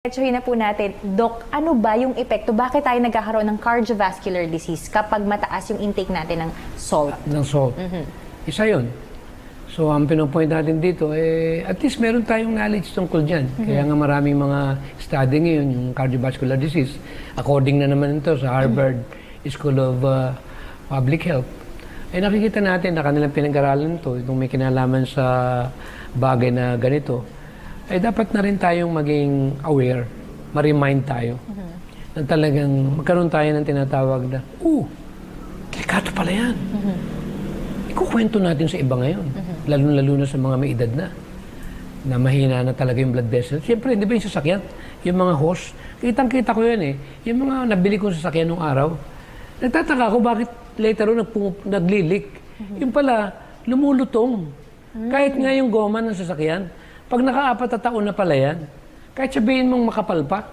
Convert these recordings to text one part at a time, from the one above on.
Diretsuhin na po natin, Doc, ano ba yung epekto? Bakit tayo nagkakaroon ng cardiovascular disease kapag mataas yung intake natin ng salt? Ng salt. Isa yun. So, ang pinopoint natin dito, at least meron tayong knowledge tungkol dyan. Kaya nga maraming mga study ngayon, yung cardiovascular disease. According na naman ito sa Harvard School of Public Health, ay nakikita natin na kanilang pinag-aralan ito, itong may kinalaman sa bagay na ganito, ay dapat na rin tayong maging aware, ma-remind tayo na talagang magkaroon tayo ng tinatawag na, delikado pala yan. Ikukwento natin sa iba ngayon, lalo-lalo na sa mga may edad na mahina na talaga yung blood vessel. Siyempre, hindi ba yung sasakyan? Yung mga hose, kitang-kita ko yan eh. Yung mga nabili kong sasakyan nung araw, nagtataka ko bakit later on nagli-leak. Yung pala, lumulutong. Kahit nga yung goma ng sasakyan, pag naka-4 na taon na pala yan, kahit sabihin mong makapal pa,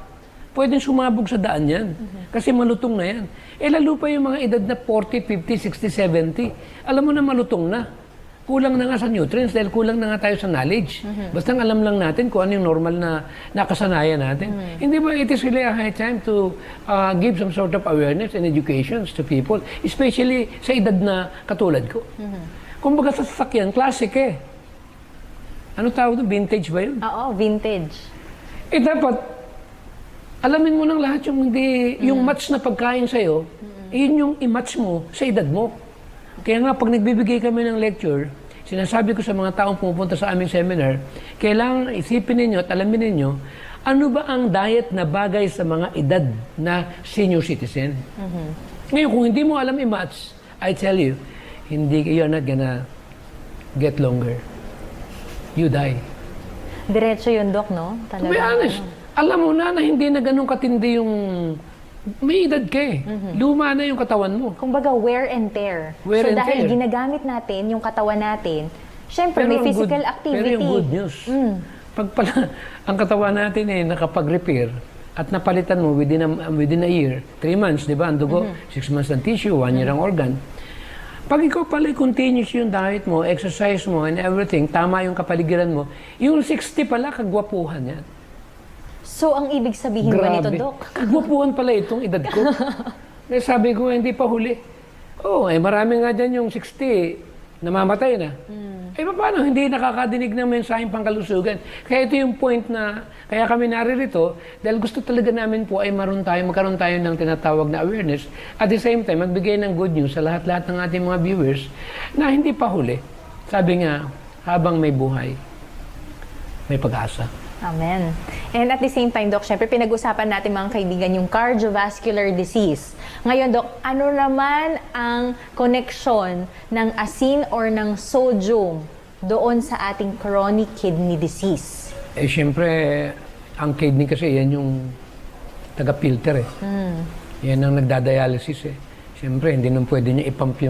pwedeng sumabog sa daan yan. Kasi malutong na yan. Lalo pa yung mga edad na 40, 50, 60, 70. Alam mo na malutong na. Kulang na nga sa nutrients dahil kulang na nga tayo sa knowledge. Basta alam lang natin kung ano yung normal na nakasanayan natin. Hindi ba it is really a high time to give some sort of awareness and education to people, especially sa edad na katulad ko. Kumbaga sa sasakyan, classic eh. Ano tawag doon? Vintage ba yun? Oo, vintage. Dapat, alamin mo ng lahat yung hindi, yung match na pagkain sa'yo, yun yung i-match mo sa edad mo. Kaya nga, pag nagbibigay kami ng lecture, sinasabi ko sa mga taong pumupunta sa aming seminar, kailangan isipin ninyo at alamin ninyo, ano ba ang diet na bagay sa mga edad na senior citizen? Ngayon, kung hindi mo alam i-match, I tell you, you're not gonna get longer. You die. Diretso yun, Doc, no? To be honest, alam mo na hindi na ganun katindi yung may edad ka eh. Luma na yung katawan mo. Kumbaga, wear and tear. Wear and dahil tear. ginagamit natin yung katawan natin, syempre may physical activity. Pero yung good news, pag pala ang katawan natin eh nakapag-repair at napalitan mo within a year, 3 months, di ba? Ang dugo, 6 months ng tissue, 1 year ang organ. Pag ikaw pala continuous yung diet mo, exercise mo, and everything, tama yung kapaligiran mo, yung 60 pala, kagwapuhan yan. So, ang ibig sabihin ba nito, Doc? Kagwapuhan pala itong edad ko. Sabi ko, hindi pa huli. Marami nga dyan yung 60, namamatay na. Paano? Hindi nakakadinig ng mensaheng pangkalusugan. Kaya ito yung point na, kaya kami naririto, dahil gusto talaga namin po ay magkaroon tayo ng tinatawag na awareness. At the same time, magbigay ng good news sa lahat-lahat ng ating mga viewers na hindi pa huli. Sabi nga, habang may buhay, may pag-asa. Amen. And at the same time, Doc, syempre pinag-usapan natin mga kaibigan yung cardiovascular disease. Ngayon, Doc, ano naman ang connection ng asin or ng sodium doon sa ating chronic kidney disease? Syempre, ang kidney kasi yan yung taga-filter eh. Yan ang nagdadialysis eh. Syempre, hindi nang pwede niya ipump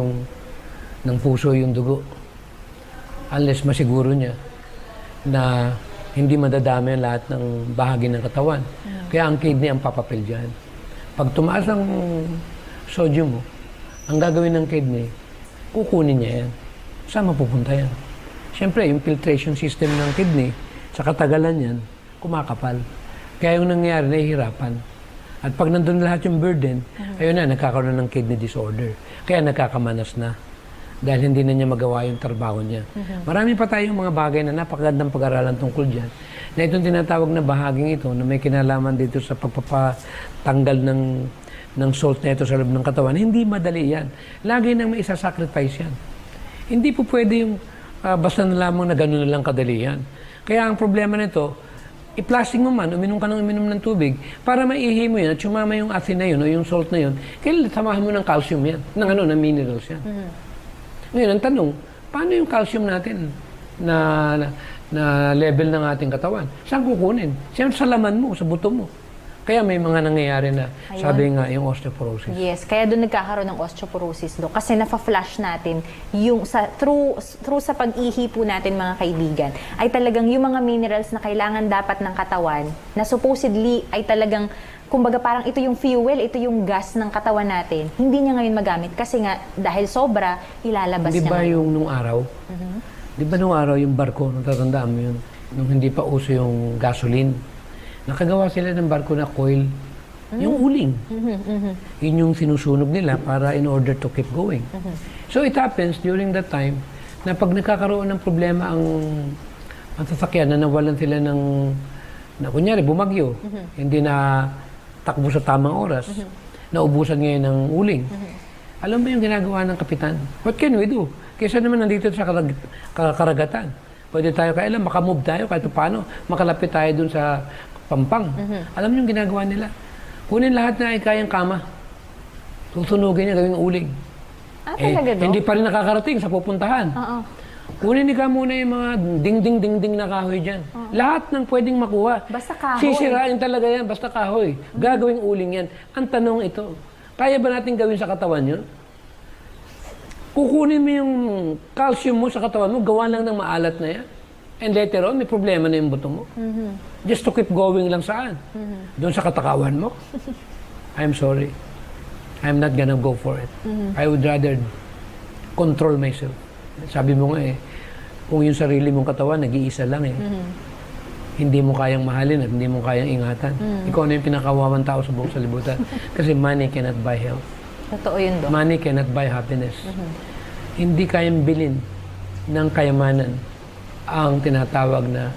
ng puso yung dugo. Unless masiguro niya na hindi madadami ang lahat ng bahagi ng katawan. Kaya ang kidney ang papapil dyan. Pag tumaas ang sodium mo, ang gagawin ng kidney, kukunin niya yan. Saan mapupunta yan? Siyempre, yung filtration system ng kidney, sa katagalan yan, kumakapal. Kaya yung nangyayari, nahihirapan. At pag nandun lahat yung burden, ayun na, nagkakaroon ng kidney disorder. Kaya nagkakamanas na. Dahil hindi na niya magawa yung trabaho niya. Marami pa tayong mga bagay na napakagandang pag-aralan tungkol dyan. Na itong tinatawag na bahaging ito, na may kinalaman dito sa pagpapatanggal ng salt na ito sa loob ng katawan, hindi madali yan. Lagi nang may isa-sacrifice yan. Hindi po pwede yung basta na lamang na gano'n na lang kadali yan. Kaya ang problema nito, i-plastic mo man, uminom ka ng uminom ng tubig, para maihi mo yan at sumama yung asin na yun o yung salt na yun, kailan samahan mo ng calcium yan, ng minerals yan. Ngayon, ang tanong, paano yung calcium natin na level ng ating katawan? Saan kukunin? Siyempre sa laman mo, sa buto mo. Kaya may mga nangyayari na, sabi nga, yung osteoporosis. Yes, kaya doon nagkakaroon ng osteoporosis, Doc. Kasi nafa-flash natin, yung through sa pag-ihi po natin, mga kaibigan, ay talagang yung mga minerals na kailangan dapat ng katawan, na supposedly ay talagang, kumbaga parang ito yung fuel, ito yung gas ng katawan natin, hindi niya ngayon magamit. Kasi nga, dahil sobra, ilalabas niya. Di ba yung nung araw? Di ba nung araw yung barko, natatandaan mo yun? Nung hindi pa uso yung gasoline, Nakagawa sila ng barko na coil. Yung uling. Yun yung sinusunog nila para in order to keep going. So it happens during that time na pag nagkakaroon ng problema ang sasakyan na nawalan sila na kunyari bumagyo, hindi na takbo sa tamang oras, naubusan ngayon ng uling. Alam mo yung ginagawa ng kapitan? What can we do? Kaysa naman nandito sa karagatan. Pwede tayo kailan makamove tayo kahit paano, makalapit tayo dun sa Pampang. Alam mo yung ginagawa nila? Kunin lahat na ay kayang kama. Susunugin niya gawing uling. Talaga daw? Hindi pa rin nakakarating sa pupuntahan. Oo. Kunin ka muna yung mga ding-ding-ding-ding na kahoy dyan. Lahat ng pwedeng makuha. Basta kahoy. Sisirain talaga yan, basta kahoy. Gagawing uling yan. Ang tanong ito, kaya ba natin gawin sa katawan yun? Kukunin mo yung calcium mo sa katawan mo, gawa lang ng maalat na yan. And later on, may problema na yung buto mo. Just to keep going lang saan? Doon sa katakawan mo? I'm sorry. I'm not gonna go for it. I would rather control myself. Sabi mo nga kung yung sarili mong katawan, nag-iisa lang Hindi mo kayang mahalin at hindi mo kayang ingatan. Ikaw na yung pinakawawang tao sa buong salibutan. Kasi money cannot buy health. Totoo yun, Dok. Money cannot buy happiness. Hindi kayang bilhin ng kayamanan ang tinatawag na